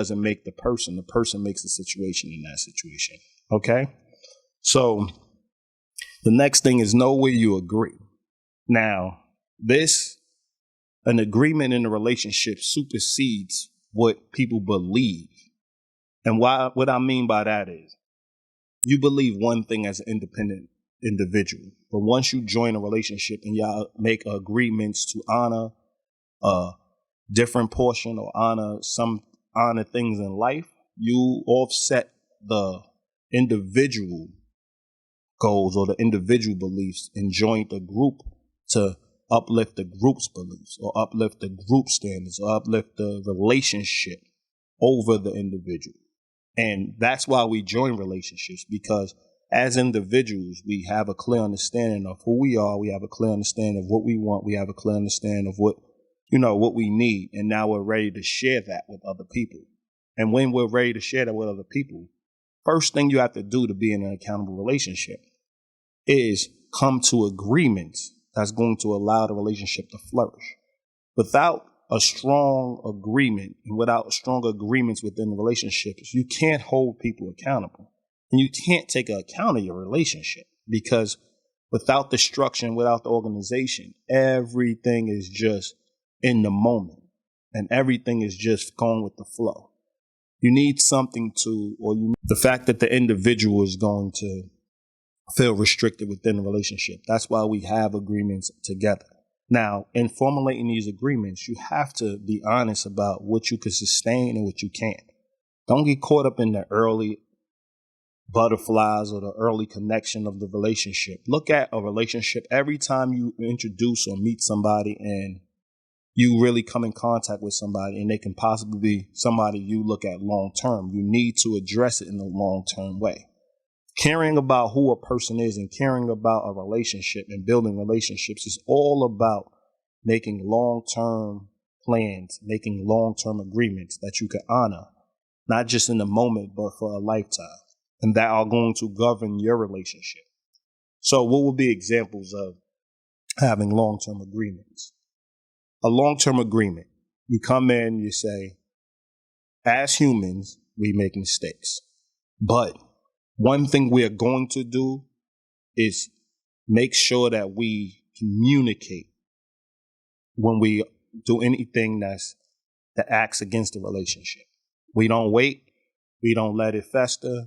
doesn't make the person makes the situation in that situation. Okay? So the next thing is know where you agree. Now, an agreement in a relationship supersedes what people believe. And what I mean by that is you believe one thing as an independent individual, but once you join a relationship and y'all make agreements to honor a different portion or honor things in life, you offset the individual goals or the individual beliefs and join the group to uplift the group's beliefs or uplift the group standards or uplift the relationship over the individual. And that's why we join relationships, because as individuals, we have a clear understanding of who we are. We have a clear understanding of what we want. We have a clear understanding of what we need. And now we're ready to share that with other people. And when we're ready to share that with other people, first thing you have to do to be in an accountable relationship is come to agreements that's going to allow the relationship to flourish. Without a strong agreement and without strong agreements within the relationships, you can't hold people accountable. And you can't take account of your relationship, because without the structure and without the organization, everything is just in the moment and everything is just going with the flow. You need something the fact that the individual is going to feel restricted within the relationship. That's why we have agreements together. Now, in formulating these agreements, you have to be honest about what you can sustain and what you can't. Don't get caught up in the early butterflies or the early connection of the relationship. Look at a relationship every time you introduce or meet somebody and you really come in contact with somebody, and they can possibly be somebody you look at long term. You need to address it in a long term way. Caring about who a person is and caring about a relationship and building relationships is all about making long-term plans, making long-term agreements that you can honor, not just in the moment, but for a lifetime, and that are going to govern your relationship. So what would be examples of having long-term agreements? A long-term agreement, you come in, you say, as humans, we make mistakes, but one thing we are going to do is make sure that we communicate when we do anything that acts against the relationship. We don't wait. We don't let it fester.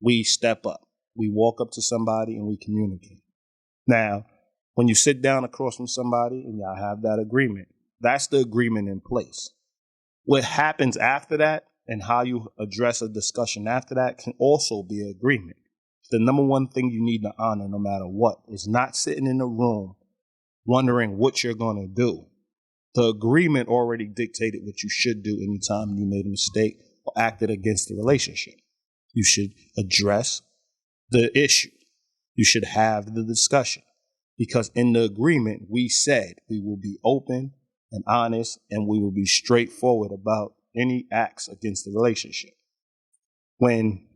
We step up. We walk up to somebody and we communicate. Now, when you sit down across from somebody and y'all have that agreement, that's the agreement in place. What happens after that and how you address a discussion after that can also be an agreement. The number one thing you need to honor, no matter what, is not sitting in the room wondering what you're going to do. The agreement already dictated what you should do anytime you made a mistake or acted against the relationship. You should address the issue. You should have the discussion, because in the agreement, we said we will be open and honest and we will be straightforward about any acts against the relationship. When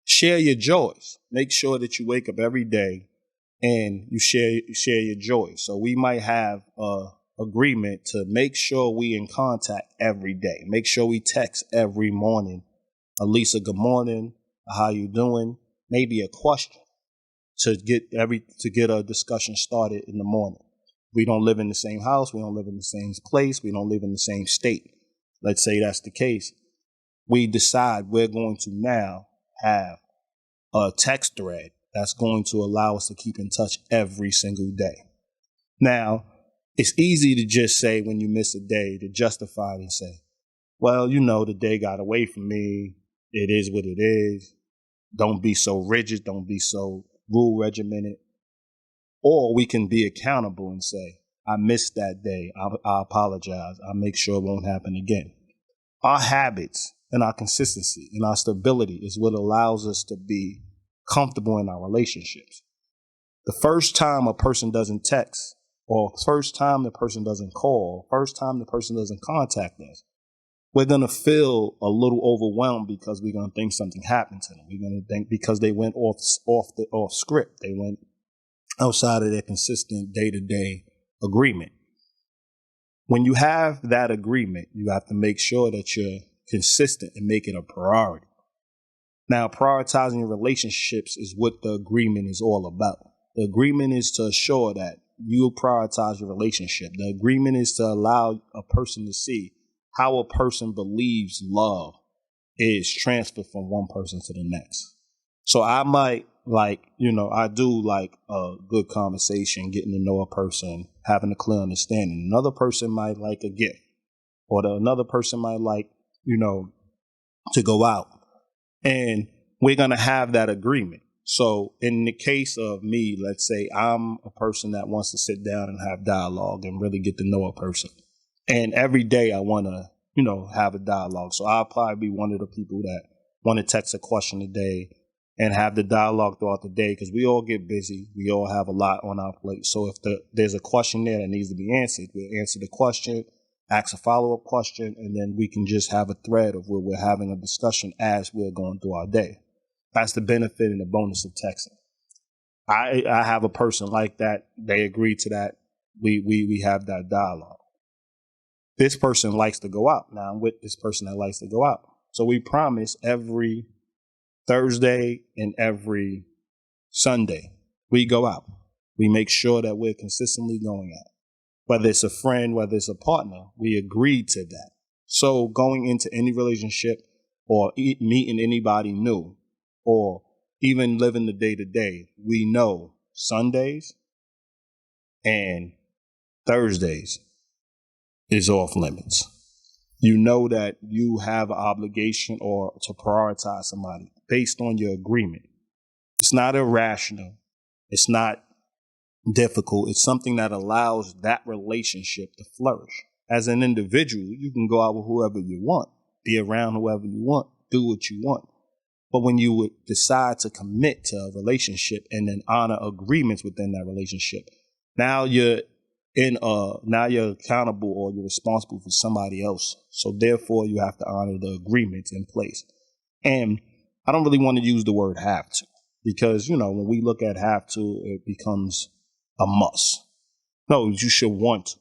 share your joys, make sure that you wake up every day and you share your joys. So we might have a agreement to make sure we in contact every day. Make sure we text every morning. Alisa, good morning. How you doing? Maybe a question to get a discussion started in the morning. We don't live in the same house. We don't live in the same place. We don't live in the same state. Let's say that's the case. We decide we're going to now have a text thread that's going to allow us to keep in touch every single day. Now, it's easy to just say when you miss a day to justify it and say, well, the day got away from me. It is what it is. Don't be so rigid. Don't be so rule regimented. Or we can be accountable and say, I missed that day. I apologize. I'll make sure it won't happen again. Our habits and our consistency and our stability is what allows us to be comfortable in our relationships. The first time a person doesn't text, or first time the person doesn't call, first time the person doesn't contact us, we're going to feel a little overwhelmed because we're going to think something happened to them. We're going to think because they went off script. They went outside of their consistent day-to-day agreement. When you have that agreement, you have to make sure that you're consistent and make it a priority. Now, prioritizing your relationships is what the agreement is all about. The agreement is to assure that you prioritize your relationship. The agreement is to allow a person to see how a person believes love is transferred from one person to the next. So I might I do like a good conversation, getting to know a person, having a clear understanding. Another person might like a gift, or another person might like, to go out. And we're going to have that agreement. So in the case of me, let's say I'm a person that wants to sit down and have dialogue and really get to know a person. And every day I want to, have a dialogue. So I'll probably be one of the people that want to text a question a day and have the dialogue throughout the day, because we all get busy. We all have a lot on our plate. So if there's a question there that needs to be answered, we'll answer the question, ask a follow-up question, and then we can just have a thread of where we're having a discussion as we're going through our day. That's the benefit and the bonus of texting. I have a person like that. They agree to that. We have that dialogue. This person likes to go out. Now I'm with this person that likes to go out. So we promise every Thursday and every Sunday we go out. We make sure that we're consistently going out. Whether it's a friend, whether it's a partner, we agree to that. So going into any relationship or meeting anybody new or even living the day to day, we know Sundays and Thursdays is off limits. You know that you have an obligation or to prioritize somebody based on your agreement. It's not irrational. It's not difficult. It's something that allows that relationship to flourish. As an individual, you can go out with whoever you want, be around whoever you want, do what you want. But when you would decide to commit to a relationship and then honor agreements within that relationship, now you're accountable or you're responsible for somebody else. So therefore you have to honor the agreements in place. And I don't really want to use the word have to, because, when we look at have to, it becomes a must. No, you should want to,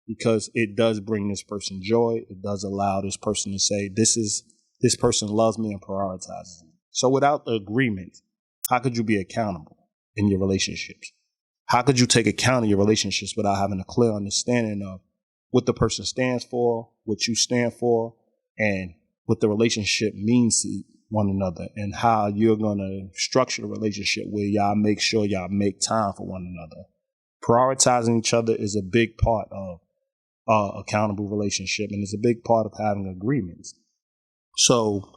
because it does bring this person joy. It does allow this person to say, this person loves me and prioritizes me. So without the agreement, how could you be accountable in your relationships? How could you take account of your relationships without having a clear understanding of what the person stands for, what you stand for, and what the relationship means to one another, and how you're going to structure the relationship where y'all make sure y'all make time for one another? Prioritizing each other is a big part of accountable relationship, and it's a big part of having agreements. So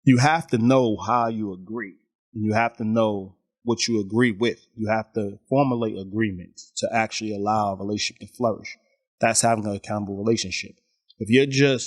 you have to know how you agree, and you have to know what you agree with. You have to formulate agreements to actually allow a relationship to flourish. That's having an accountable relationship. If you're just